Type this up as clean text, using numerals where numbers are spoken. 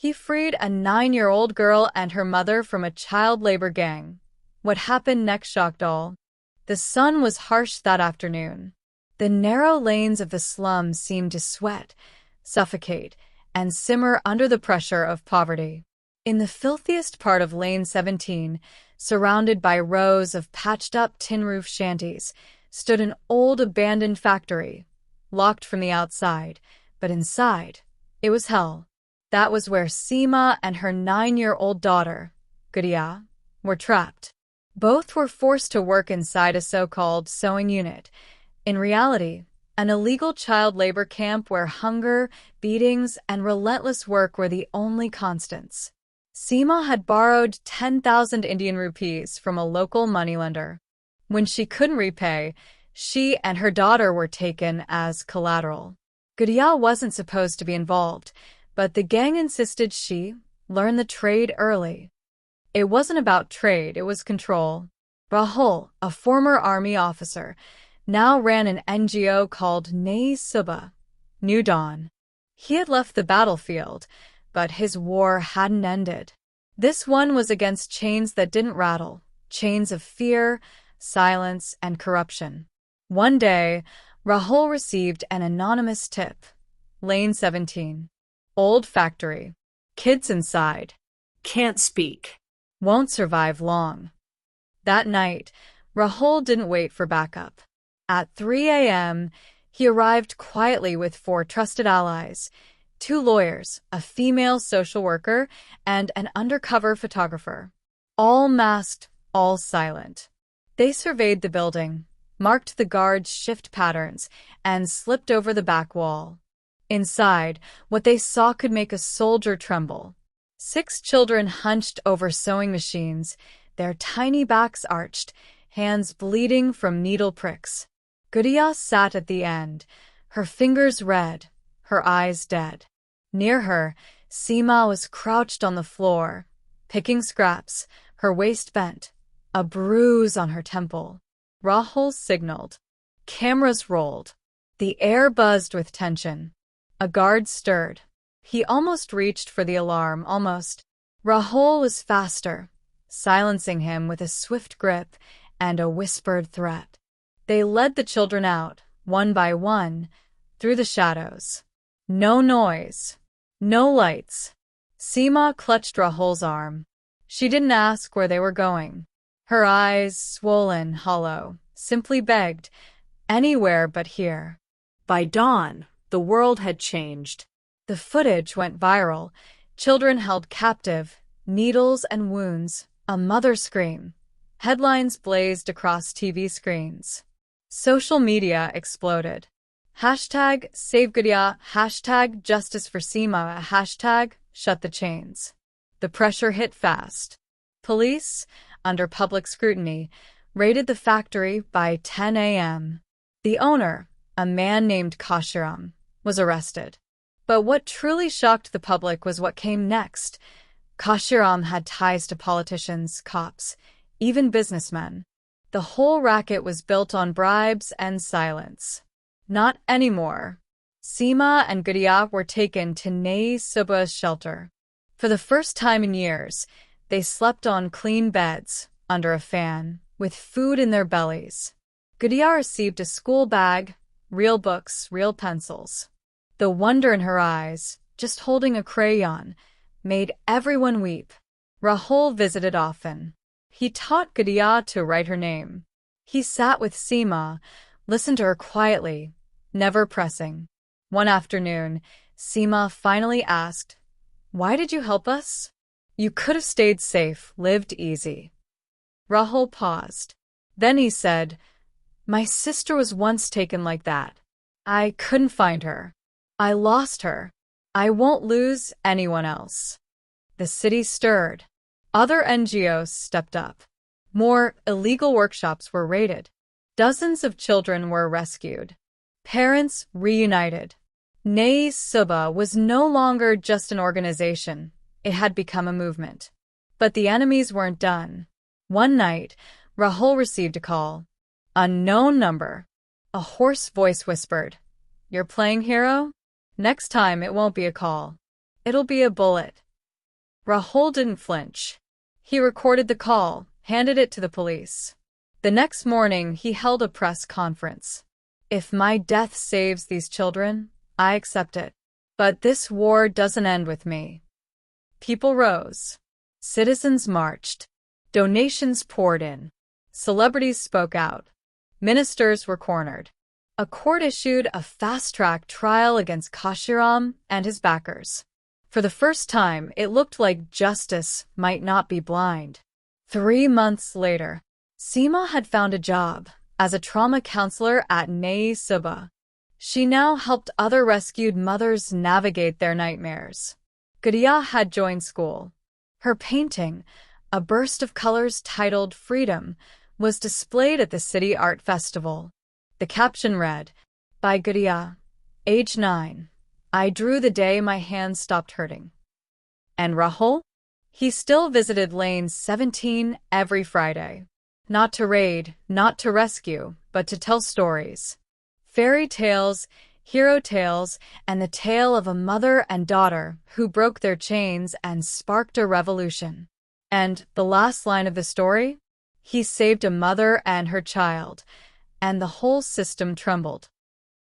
He freed a 9-year-old girl and her mother from a child labor gang. What happened next shocked all. The sun was harsh that afternoon. The narrow lanes of the slums seemed to sweat, suffocate, and simmer under the pressure of poverty. In the filthiest part of Lane 17, surrounded by rows of patched-up tin-roof shanties, stood an old abandoned factory, locked from the outside, but inside, it was hell. That was where Seema and her 9-year-old daughter, Gudiya, were trapped. Both were forced to work inside a so-called sewing unit. In reality, an illegal child labor camp where hunger, beatings, and relentless work were the only constants. Seema had borrowed 10,000 Indian rupees from a local moneylender. When she couldn't repay, she and her daughter were taken as collateral. Gudiya wasn't supposed to be involved, but the gang insisted she learn the trade early. It wasn't about trade, it was control. Rahul, a former army officer, now ran an NGO called Nai Subha, New Dawn. He had left the battlefield, but his war hadn't ended. This one was against chains that didn't rattle, chains of fear, silence, and corruption. One day, Rahul received an anonymous tip. Lane 17. Old factory. Kids inside. Can't speak. Won't survive long. That night, Rahul didn't wait for backup. At 3 a.m., he arrived quietly with 4 trusted allies, 2 lawyers, a female social worker, and an undercover photographer. All masked, all silent. They surveyed the building, marked the guards' shift patterns, and slipped over the back wall. Inside, what they saw could make a soldier tremble. 6 children hunched over sewing machines, their tiny backs arched, hands bleeding from needle pricks. Gudiya sat at the end, her fingers red, her eyes dead. Near her, Seema was crouched on the floor, picking scraps, her waist bent, a bruise on her temple. Rahul signaled. Cameras rolled. The air buzzed with tension. A guard stirred. He almost reached for the alarm, almost. Rahul was faster, silencing him with a swift grip and a whispered threat. They led the children out, one by one, through the shadows. No noise. No lights. Seema clutched Rahul's arm. She didn't ask where they were going. Her eyes, swollen, hollow, simply begged, anywhere but here. By dawn, the world had changed. The footage went viral. Children held captive, needles and wounds, a mother scream. Headlines blazed across TV screens. Social media exploded. Hashtag Save Gudiya, hashtag Justice for Seema, hashtag Shut the Chains. The pressure hit fast. Police, under public scrutiny, raided the factory by 10 a.m. The owner, a man named Kashiram, was arrested. But what truly shocked the public was what came next. Kashiram had ties to politicians, cops, even businessmen. The whole racket was built on bribes and silence. Not anymore. Seema and Gudiya were taken to Nai Subha's shelter. For the first time in years, they slept on clean beds, under a fan, with food in their bellies. Gudiya received a school bag, real books, real pencils. The wonder in her eyes, just holding a crayon, made everyone weep. Rahul visited often. He taught Gudiya to write her name. He sat with Seema, listened to her quietly, never pressing. One afternoon, Seema finally asked, "Why did you help us? You could have stayed safe, lived easy." Rahul paused. Then he said, "My sister was once taken like that. I couldn't find her. I lost her. I won't lose anyone else." The city stirred. Other NGOs stepped up. More illegal workshops were raided. Dozens of children were rescued. Parents reunited. Nai Subha was no longer just an organization. It had become a movement. But the enemies weren't done. One night, Rahul received a call. Unknown number. A hoarse voice whispered, "You're playing hero? Next time it won't be a call. It'll be a bullet." Rahul didn't flinch. He recorded the call, handed it to the police. The next morning, he held a press conference. If my death saves these children, I accept it. But this war doesn't end with me. People rose. Citizens marched. Donations poured in. Celebrities spoke out. Ministers were cornered. A court issued a fast-track trial against Kashiram and his backers. For the first time, it looked like justice might not be blind. 3 months later, Seema had found a job as a trauma counselor at Nai Subha. She now helped other rescued mothers navigate their nightmares. Gadiya had joined school. Her painting, a burst of colors titled Freedom, was displayed at the City Art Festival. The caption read, "By Gadiya, age 9. I drew the day my hands stopped hurting." And Rahul? He still visited Lane 17 every Friday. Not to raid, not to rescue, but to tell stories. Fairy tales, hero tales, and the tale of a mother and daughter who broke their chains and sparked a revolution. And the last line of the story? He saved a mother and her child, and the whole system trembled.